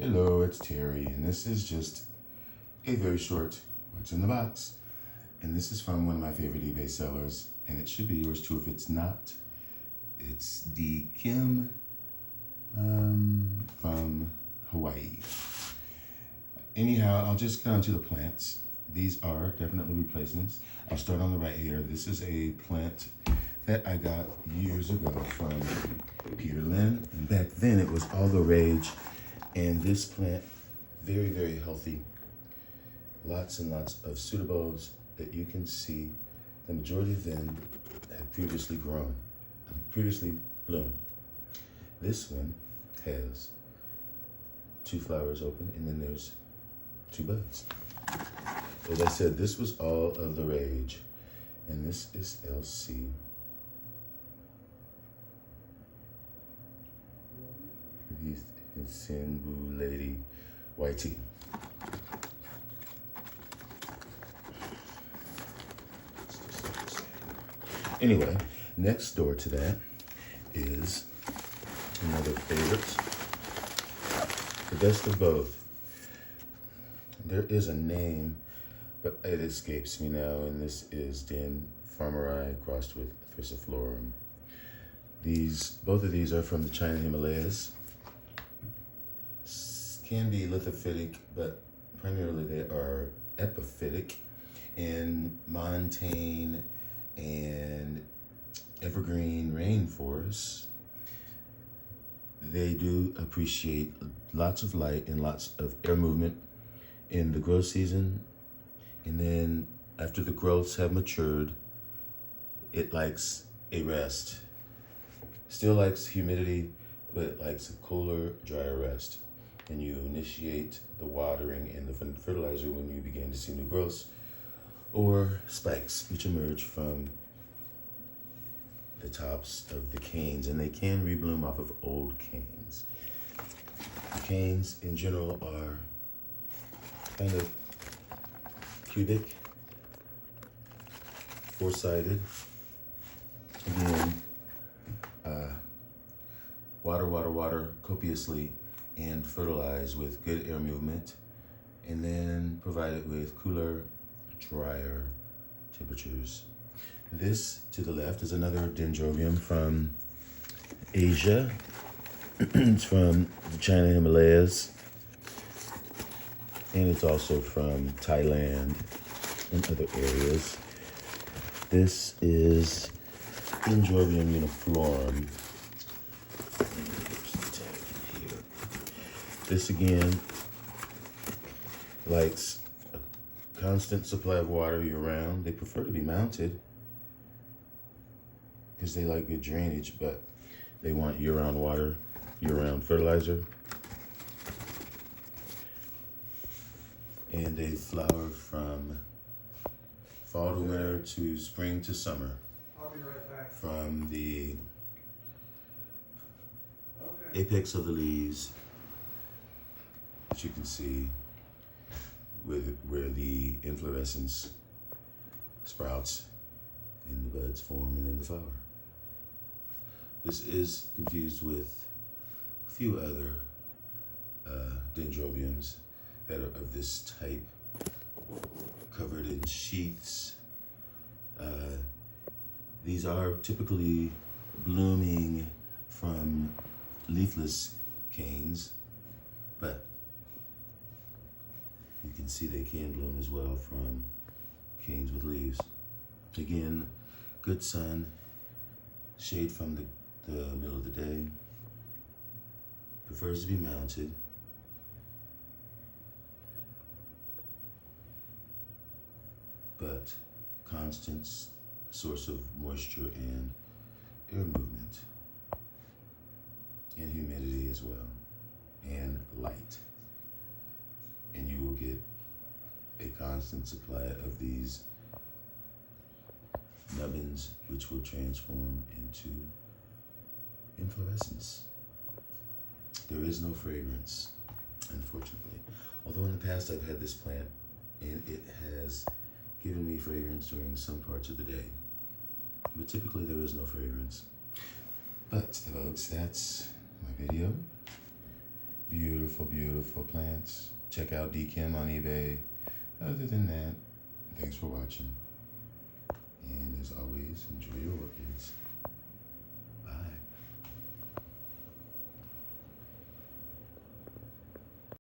Hello, it's Terry, and this is just a very short what's in the box. And this is from one of my favorite eBay sellers, and it should be yours too if it's not. It's Dkim from Hawaii. Anyhow, I'll just get on to the plants. These are definitely replacements. I'll start on the right here. This is a plant that I got years ago from Peter Lynn. And back then it was all the rage. And this plant, very, very healthy. Lots and lots of pseudobulbs that you can see. The majority of them have previously bloomed. This one has 2 flowers open, and then there's 2 buds. As I said, this was all of the rage. And this is LC. His Sinbu Lady YT. Anyway, next door to that is another favorite. The best of both. There is a name, but it escapes me now, and this is Den Farmeri crossed with Thrissiflorum. Both of these are from the China Himalayas. Can be lithophytic, but primarily they are epiphytic in montane and evergreen rainforests. They do appreciate lots of light and lots of air movement in the growth season. And then after the growths have matured, it likes a rest. Still likes humidity, but it likes a cooler, drier rest. And you initiate the watering and the fertilizer when you begin to see new growths or spikes which emerge from the tops of the canes, and they can rebloom off of old canes. The canes in general are kind of cubic, 4-sided. Again, water copiously and fertilize with good air movement, and then provide it with cooler, drier temperatures. This to the left is another dendrobium from Asia. It's from the China Himalayas, and it's also from Thailand and other areas. This is Dendrobium uniflorum. This again likes a constant supply of water year-round. They prefer to be mounted because they like good drainage, but they want year-round water, year-round fertilizer. And they flower from fall to winter to spring to summer. I'll be right back. From the apex of the leaves, as you can see, where the inflorescence sprouts and the buds form and then the flower. This is confused with a few other dendrobiums that are of this type, covered in sheaths. These are typically blooming from leafless canes, but you can see they can bloom as well from canes with leaves. Again, good sun, shade from the middle of the day. Prefers to be mounted. But constant source of moisture and air movement. And humidity as well. And light. And you will get a constant supply of these nubbins, which will transform into inflorescence. There is no fragrance, unfortunately. Although in the past I've had this plant and it has given me fragrance during some parts of the day. But typically there is no fragrance. But folks, that's my video. Beautiful, beautiful plants. Check out Dkim on eBay. Other than that, thanks for watching. And as always, enjoy your orchids.